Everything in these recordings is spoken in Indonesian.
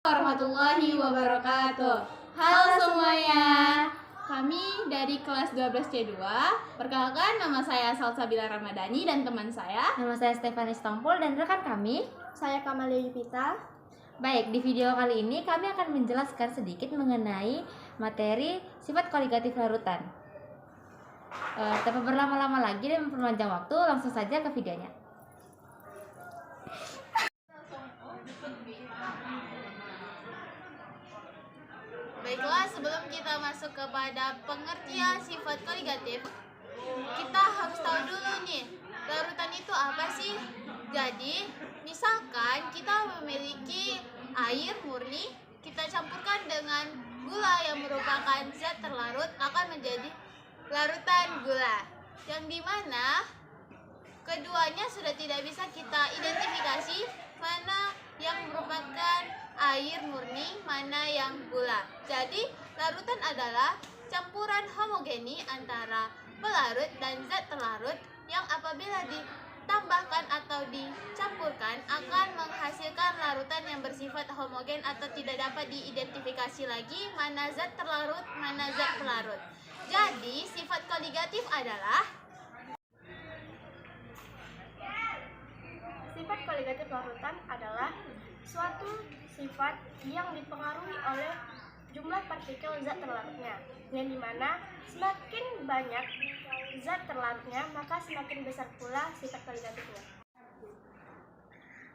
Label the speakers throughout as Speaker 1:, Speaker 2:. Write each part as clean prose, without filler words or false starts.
Speaker 1: Warahmatullahi wabarakatuh. Halo semuanya, kami dari kelas 12C2. Perkenalkan, nama saya Salsabila Ramadhani dan teman saya.
Speaker 2: Nama saya Stefani Stompul dan rekan kami,
Speaker 3: saya Kamalia Yupita.
Speaker 2: Baik, di video kali ini kami akan menjelaskan sedikit mengenai materi sifat koligatif larutan. Tanpa berlama-lama lagi dan memperpanjang waktu, langsung saja ke videonya.
Speaker 1: Baiklah, sebelum kita masuk kepada pengertian sifat koligatif, kita harus tahu dulu nih, larutan itu apa sih? Jadi, misalkan kita memiliki air murni, kita campurkan dengan gula yang merupakan zat terlarut akan menjadi larutan gula. Yang dimana keduanya sudah tidak bisa kita identifikasi mana yang merupakan air murni, mana yang gula. Jadi, larutan adalah campuran homogeni antara pelarut dan zat terlarut yang apabila ditambahkan atau dicampurkan akan menghasilkan larutan yang bersifat homogen atau tidak dapat diidentifikasi lagi mana zat terlarut, mana zat pelarut. Jadi, sifat koligatif adalah
Speaker 3: Sifat koligatif larutan adalah suatu sifat yang dipengaruhi oleh jumlah partikel zat terlarutnya, yang dimana semakin banyak zat terlarutnya maka semakin besar pula sifat koligatifnya.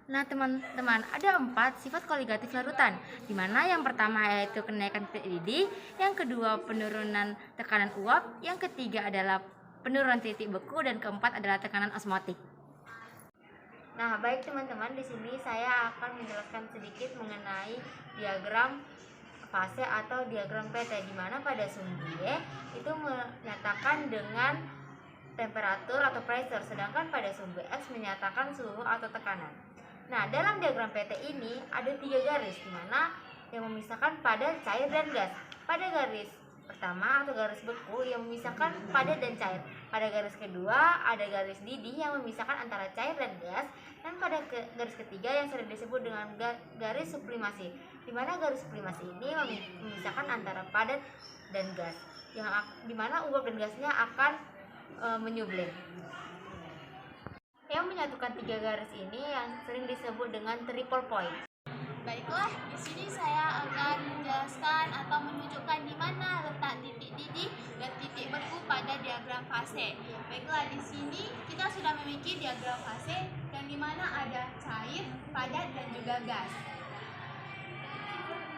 Speaker 2: Nah teman-teman, ada 4 sifat koligatif larutan, di mana yang pertama yaitu kenaikan titik didih, yang kedua penurunan tekanan uap, yang ketiga adalah penurunan titik beku, dan keempat adalah tekanan osmotik. Nah, baik teman-teman, di sini saya akan menjelaskan sedikit mengenai diagram fase atau diagram PT, di mana pada sumbu Y itu menyatakan dengan temperatur atau pressure, sedangkan pada sumbu X menyatakan suhu atau tekanan. Nah, dalam diagram PT ini ada 3 garis, di mana yang memisahkan padat, cair, dan gas. Pada garis pertama atau garis beku yang memisahkan padat dan cair. Pada garis kedua ada garis didih yang memisahkan antara cair dan gas, dan pada garis ketiga yang sering disebut dengan garis sublimasi, di mana garis sublimasi ini memisahkan antara padat dan gas, yang dimana uap dan gasnya akan menyublim. Yang menyatukan 3 garis ini yang sering disebut dengan triple point.
Speaker 1: Baiklah, di sini saya akan menjelaskan atau menunjukkan di mana letak titik didih dan titik beku pada diagram fase. Baiklah, di sini kita sudah memiliki diagram fase yang di mana ada cair, padat, dan juga gas.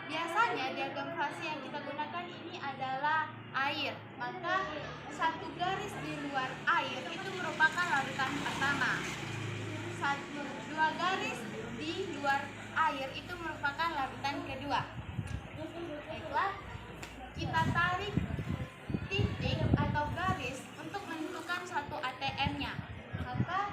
Speaker 1: Biasanya diagram fase yang kita gunakan ini adalah air, maka satu garis di luar air itu merupakan larutan pertama. 2 garis di luar air itu merupakan larutan kedua. Baiklah, kita tarik titik atau garis untuk menentukan satu ATM-nya. Maka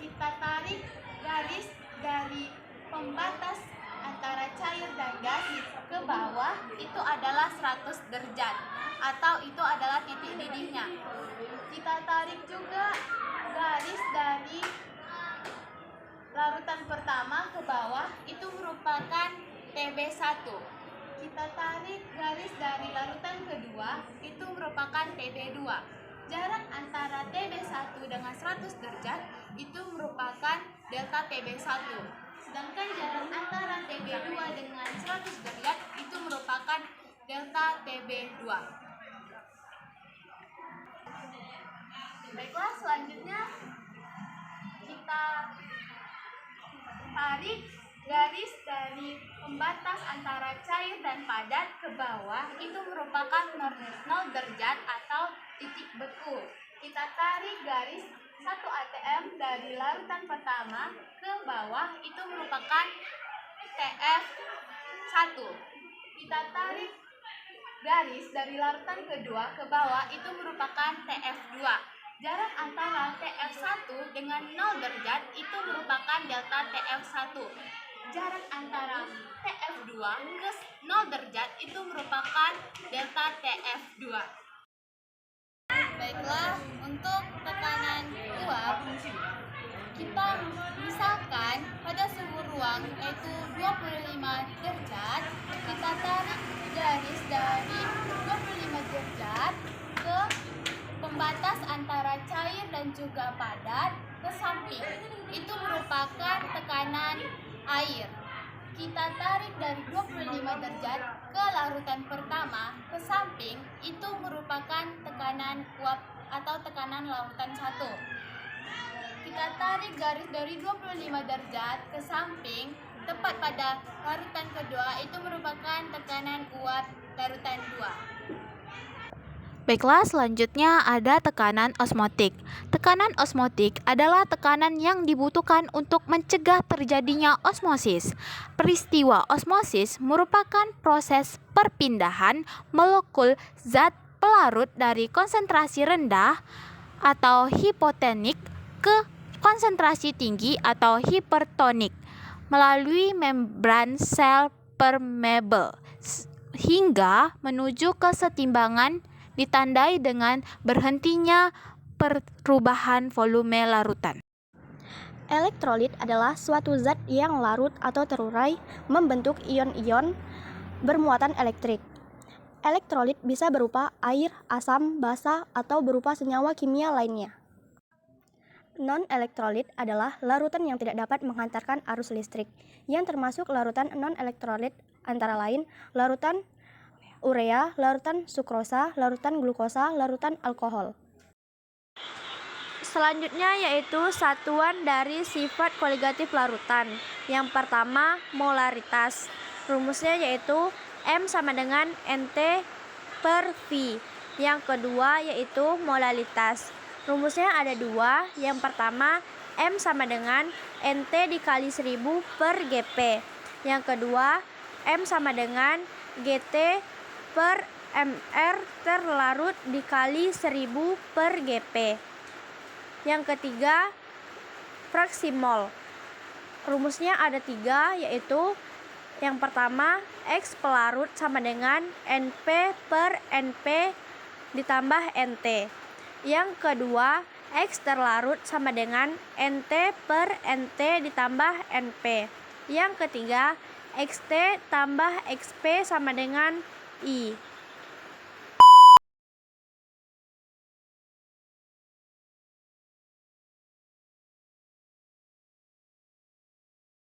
Speaker 1: kita tarik garis dari pembatas antara cair dan gas ke bawah, itu adalah 100 derajat atau itu adalah titik didihnya. Kita tarik juga garis dari larutan pertama ke bawah, itu merupakan TB1. Kita tarik garis dari larutan kedua, itu merupakan TB2. Jarak antara TB1 dengan 100 derajat itu merupakan delta TB1. Sedangkan jarak antara TB2 dengan 100 derajat itu merupakan delta TB2. Baiklah, selanjutnya kita tarik garis dari pembatas antara cair dan padat ke bawah, itu merupakan 0 derajat atau titik beku. Kita tarik garis 1 ATM dari larutan pertama ke bawah, itu merupakan TF1. Kita tarik garis dari larutan kedua ke bawah, itu merupakan TF2. Jarak antara TF1 dengan 0 derajat itu merupakan delta TF1. Jarak antara TF2 ke 0 derajat itu merupakan delta TF2. Baiklah, untuk tekanan uap, kita misalkan pada suhu ruang yaitu 25 derajat, kita tarik garis dari 25 derajat ke pembatas antara cair dan juga padat ke samping. Itu merupakan tekanan air. Kita tarik dari 25 derajat ke larutan pertama ke samping, itu merupakan tekanan uap atau tekanan larutan 1. Kita tarik garis dari 25 derajat ke samping tepat pada larutan kedua, itu merupakan tekanan uap larutan 2. Baiklah, selanjutnya ada tekanan osmotik. Tekanan osmotik adalah tekanan yang dibutuhkan untuk mencegah terjadinya osmosis. Peristiwa osmosis merupakan proses perpindahan molekul zat pelarut dari konsentrasi rendah atau hipotonik ke konsentrasi tinggi atau hipertonik melalui membran sel permeable hingga menuju kesetimbangan, ditandai dengan berhentinya perubahan volume larutan.
Speaker 3: Elektrolit adalah suatu zat yang larut atau terurai membentuk ion-ion bermuatan elektrik. Elektrolit bisa berupa air, asam, basa, atau berupa senyawa kimia lainnya. Non-elektrolit adalah larutan yang tidak dapat menghantarkan arus listrik, yang termasuk larutan non-elektrolit antara lain larutan urea, larutan sukrosa, larutan glukosa, larutan alkohol. Selanjutnya yaitu satuan dari sifat koligatif larutan. Yang pertama, molaritas. Rumusnya yaitu M sama dengan NT per V. Yang kedua yaitu molalitas. Rumusnya ada dua. Yang pertama, M sama dengan NT dikali 1000 per GP. Yang kedua, M sama dengan GT per MR terlarut dikali 1000 per GP. Yang ketiga, fraksi mol. Rumusnya ada 3, yaitu yang pertama, X pelarut sama dengan NP per NP ditambah NT. Yang kedua, X terlarut sama dengan NT per NT ditambah NP. Yang ketiga, XT tambah XP sama dengan I.